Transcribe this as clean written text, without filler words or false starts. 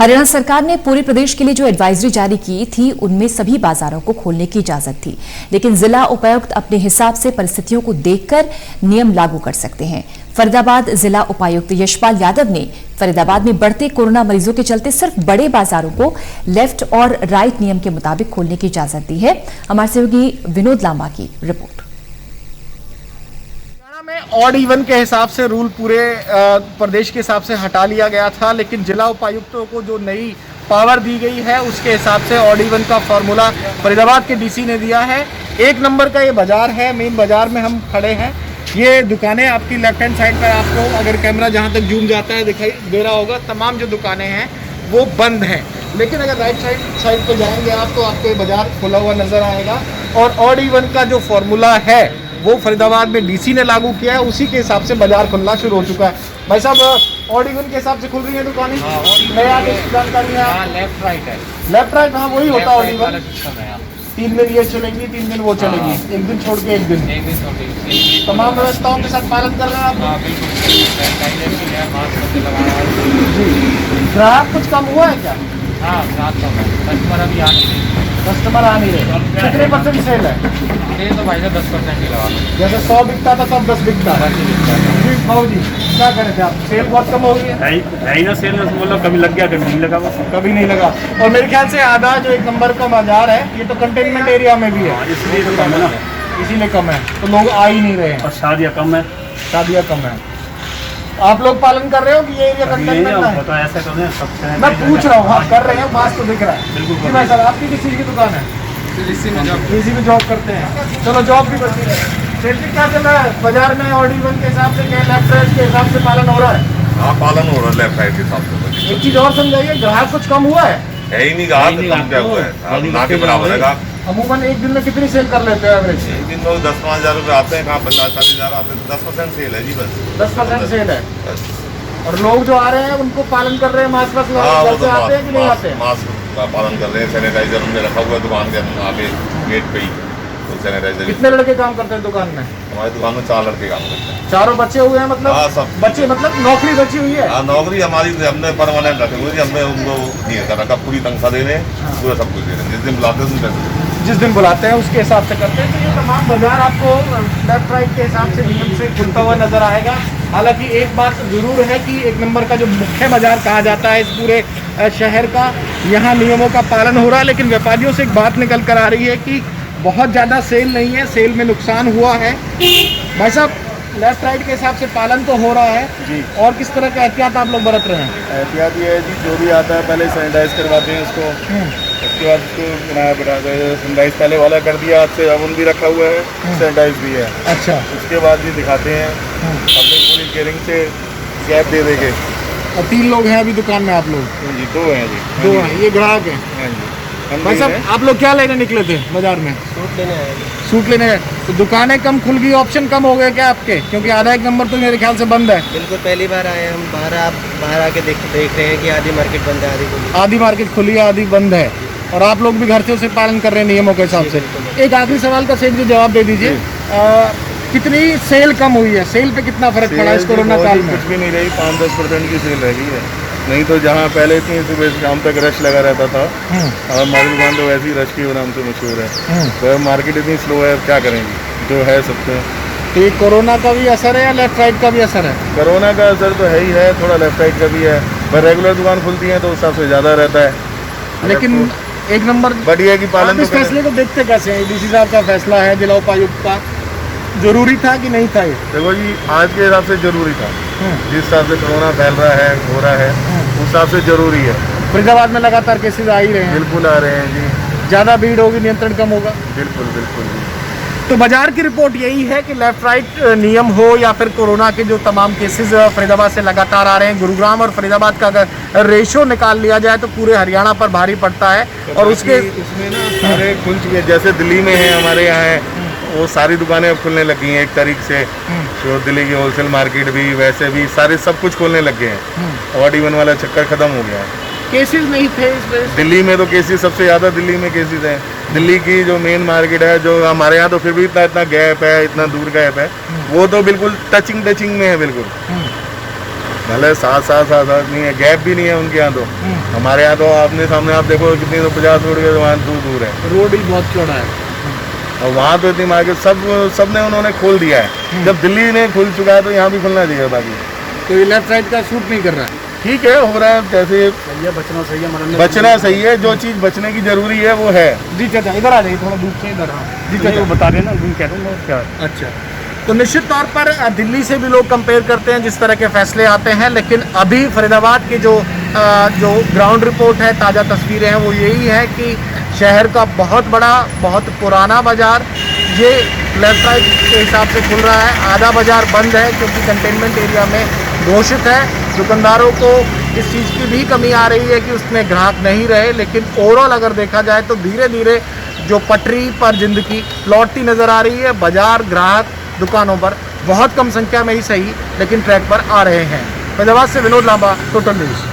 हरियाणा सरकार ने पूरे प्रदेश के लिए जो एडवाइजरी जारी की थी उनमें सभी बाजारों को खोलने की इजाजत थी, लेकिन जिला उपायुक्त अपने हिसाब से परिस्थितियों को देखकर नियम लागू कर सकते हैं। फरीदाबाद जिला उपायुक्त यशपाल यादव ने फरीदाबाद में बढ़ते कोरोना मरीजों के चलते सिर्फ बड़े बाजारों को लेफ्ट और राइट नियम के मुताबिक खोलने की इजाजत दी है। हमारे सहयोगी विनोद लांबा की रिपोर्ट। में ऑड इवन के हिसाब से रूल पूरे प्रदेश के हिसाब से हटा लिया गया था, लेकिन जिला उपायुक्तों को जो नई पावर दी गई है उसके हिसाब से ऑड इवन का फॉर्मूला फरीदाबाद के डीसी ने दिया है। 1 नंबर का ये बाजार है, मेन बाजार में हम खड़े हैं। ये दुकानें आपकी लेफ्ट हैंड साइड पर, आपको अगर कैमरा जहाँ तक जूम जाता है दिखाई दे रहा होगा, तमाम जो दुकानें हैं वो बंद हैं। लेकिन अगर राइट साइड पे जाएंगे आप तो आपको बाजार खुला हुआ नजर आएगा। और ऑड इवन का जो फॉर्मूला है वो फरीदाबाद में डीसी ने लागू किया है, उसी के हिसाब से बाजार खुलना शुरू हो चुका है। भाई साहब, ऑड इवन के हिसाब से खुल रही है दुकानें? नया जानकारी है, लेफ्ट राइट है। लेफ्ट राइट, हाँ वही होता है ऑड इवन। 3 दिन ये चलेगी, 3 दिन वो चलेगी, 1 दिन छोड़ के 1 दिन। तमाम व्यवस्थाओं के साथ पालन कर रहे हैं आप? जी। ग्राहक कुछ कम हुआ है क्या? हाँ, कस्टमर अभी आ नहीं रहे। कस्टमर आ नहीं रहे। कितने % सेल है? सेल तो भाई साहब 10% ही लगा लो। जैसे 100 बिकता था तब 10 बिकता है। जी भाव जी, क्या करे थे आप? सेल बहुत कम हो गई है ही ना। सेल मतलब कभी लग गया, कभी नहीं लगा, बस कभी नहीं लगा। और मेरे ख्याल से आधा जो 1 नंबर का बाजार है ये तो कंटेनमेंट एरिया में भी है, इसलिए तो कम है ना, इसीलिए कम है, तो लोग आ ही नहीं रहे हैं। और शादियाँ कम है। शादियाँ कम है। आप लोग पालन कर रहे हो कि ये एरिया कंटेनमेंट है? पता है, ऐसा कर रहे हैं सबसे। मैं पूछ रहा हूँ, आप कर रहे हैं, बात तो दिख रहा है। बिल्कुल। जी भाई साहब, आपकी किस चीज़ की दुकान है? इसी में जॉब करते हैं। चलो, जॉब भी करती है। सेल्फी क्या चल रहा है बाजार में? ऑड इवन के हिसाब से, लेफ्ट राइट के हिसाब से पालन हो रहा है? हाँ, पालन हो रहा है लेफ्ट राइट के हिसाब से। एक चीज और समझाइए, ग्राहक कुछ कम हुआ है? है ही नहीं, कम क्या हुआ है? ना के बराबर है। अमूमन एक दिन में कितनी सेल कर लेते हैं एवरेज? एक दिन में 10-5 हज़ार रुपये आते हैं, कहाँ 50-60 हज़ार आते हैं। 10% सेल है जी, बस 10% सेल है। बस। और लोग जो आ रहे हैं उनको पालन कर रहे हैं, मास्क वास्क हाँ, लगा वो के तो आते हैं कि नहीं आते हैं? मास्क का पालन कर रहे हैं। सैनिटाइजर हमने रखा हुआ है दुकान के आगे गेट पे ही, तो सैनिटाइजर। कितने लड़के काम करते हैं दुकान में? हमारी दुकान में 4 लड़के काम करते हैं। चारों बच्चे हुए हैं मतलब? हाँ, सब बच्चे, मतलब नौकरी बची हुई है? हाँ, नौकरी हमारी हमने परमानेंट रखी हुई है। हमने उनको नहीं कर रखा, पूरी तनख्वाह दे रहे हैं, पूरा सब कुछ दे रहे हैं। जिस दिन बुलाते हैं जिस दिन बुलाते हैं उसके हिसाब से करते हैं। तो ये तमाम बाजार आपको लेफ्ट राइट के हिसाब से नियम से खुलता हुआ नजर आएगा। हालांकि एक बात जरूर है कि 1 नंबर का जो मुख्य बाजार कहा जाता है इस पूरे शहर का, यहाँ नियमों का पालन हो रहा है। लेकिन व्यापारियों से एक बात निकल कर आ रही है कि बहुत ज़्यादा सेल नहीं है, सेल में नुकसान हुआ है। भाई साहब, लेफ्ट राइट के हिसाब से पालन तो हो रहा है जी, और किस तरह का एहतियात आप लोग बरत रहे हैं? एहतियात ये है जी, जो भी आता है पहले सैनिटाइज करवाते हैं उसको, उसके बाद उसको बनाया बनाते हैं। सैनिटाइज पहले वाला कर दिया, आज से साबुन भी रखा हुआ है, सैनिटाइज भी है। अच्छा। उसके बाद भी दिखाते हैं अपनी पूरी केयरिंग से गैप दे देंगे। और 3 लोग हैं अभी दुकान में आप लोग? जी, 2 हैं जी। 2 हैं, ये ग्राहक हैं। हाँ जी। हम भाई साहब, आप लोग क्या लेने निकले थे बाजार में? सूट लेने आए। सूट लेने गए तो दुकानें कम खुल गई, ऑप्शन कम हो गए क्या आपके? क्योंकि आधा 1 नंबर तो मेरे ख्याल से बंद है। बिल्कुल, पहली बार आए हम बाहर। आप बाहर आके देख रहे हैं कि आधी मार्केट बंद है, आधी खुली। आधी मार्केट खुली है, आधी बंद है। और आप लोग भी घर से उसे पालन कर रहे हैं नियमों के हिसाब से। एक आखिरी सवाल का सेठ जी जवाब दे दीजिए, कितनी सेल कम हुई है? सेल पे कितना फर्क पड़ा इस कोरोना काल में? कुछ भी नहीं रही, 5-10% की सेल रह गई है। नहीं तो जहाँ पहले इतनी सुबह से शाम तक रश लगा रहता था, और हमारी दुकान तो वैसे ही रश के नाम से मशहूर है। तो मार्केट इतनी स्लो है, क्या करेंगे, जो है सबसे। तो ये कोरोना का भी असर है या लेफ्ट राइट का भी असर है? कोरोना का असर तो है ही है, थोड़ा लेफ्ट राइट का भी है, पर रेगुलर दुकान खुलती है तो उस हिसाब से ज़्यादा रहता है। लेकिन 1 नंबर बढ़िया की पालन इस फैसले को देखते कैसे हैं? डीसी साहब का फैसला है, जिला उपायुक्त का, जरूरी था कि नहीं था ये? देखो जी, आज के हिसाब से जरूरी था। जिस हिसाब से कोरोना फैल रहा है, हो रहा है, उस हिसाब से जरूरी है। फरीदाबाद में लगातार केसेस आ ही रहे हैं। बिल्कुल आ रहे हैं जी। ज़्यादा भीड़ होगी, नियंत्रण कम होगा। बिल्कुल बिल्कुल जी। तो बाजार की रिपोर्ट यही है कि लेफ्ट राइट नियम हो या फिर कोरोना के जो तमाम केसेस फरीदाबाद से लगातार आ रहे हैं, गुरुग्राम और फरीदाबाद का अगर रेशो निकाल लिया जाए तो पूरे हरियाणा पर भारी पड़ता है। और उसके उसमें ना सारे खुल चुके हैं। जैसे दिल्ली में है, हमारे यहाँ है, वो सारी दुकानें अब खुलने लगी हैं 1 तारीख से। तो दिल्ली की होलसेल मार्केट भी, वैसे भी सारे सब कुछ खोलने लग गए हैं। ऑड इवन वाला चक्कर खत्म हो गया है। केसेस नहीं थे इस दिल्ली में तो केसेस सबसे ज़्यादा दिल्ली में केसेस हैं। दिल्ली की जो मेन मार्केट है, जो हमारे यहाँ तो फिर भी इतना गैप है, इतना दूर गैप है, वो तो बिल्कुल टचिंग में है बिल्कुल। भले साथ नहीं है, गैप भी नहीं है उनके यहाँ तो। हमारे यहाँ तो आपने सामने आप देखो कितनी तो 50 रोड के वहाँ दूर है, रोड ही बहुत चौड़ा है। और वहाँ तो इतनी मार्केट सब ने उन्होंने खोल दिया है। जब दिल्ली ने खुल चुका है तो यहाँ भी खुलना चाहिए। बाकी तो ये लेफ्ट साइड का शूट नहीं कर रहा है। ठीक है, हो रहा है जैसे बचना सही है, मरना बचना सही है, जो चीज़ बचने की जरूरी है वो है। जी चाचा इधर आ जाइए, थोड़ा दूर से इधर। हाँ जी नहीं, चाचा। वो बता देना, उन कह दूँगा क्या। अच्छा, तो निश्चित तौर पर दिल्ली से भी लोग कंपेयर करते हैं जिस तरह के फैसले आते हैं, लेकिन अभी फरीदाबाद की जो ग्राउंड रिपोर्ट है, ताज़ा तस्वीरें हैं, वो यही है कि शहर का बहुत बड़ा, बहुत पुराना बाज़ार ये लेफ्ट राइट के हिसाब से खुल रहा है। आधा बाज़ार बंद है क्योंकि कंटेनमेंट एरिया में घोषित है। दुकानदारों को इस चीज़ की भी कमी आ रही है कि उसमें ग्राहक नहीं रहे, लेकिन ओवरऑल अगर देखा जाए तो धीरे धीरे जो पटरी पर जिंदगी लौटती नज़र आ रही है। बाज़ार, ग्राहक दुकानों पर बहुत कम संख्या में ही सही, लेकिन ट्रैक पर आ रहे हैं। फरीदाबाद से विनोद लांबा, टोटल न्यूज़।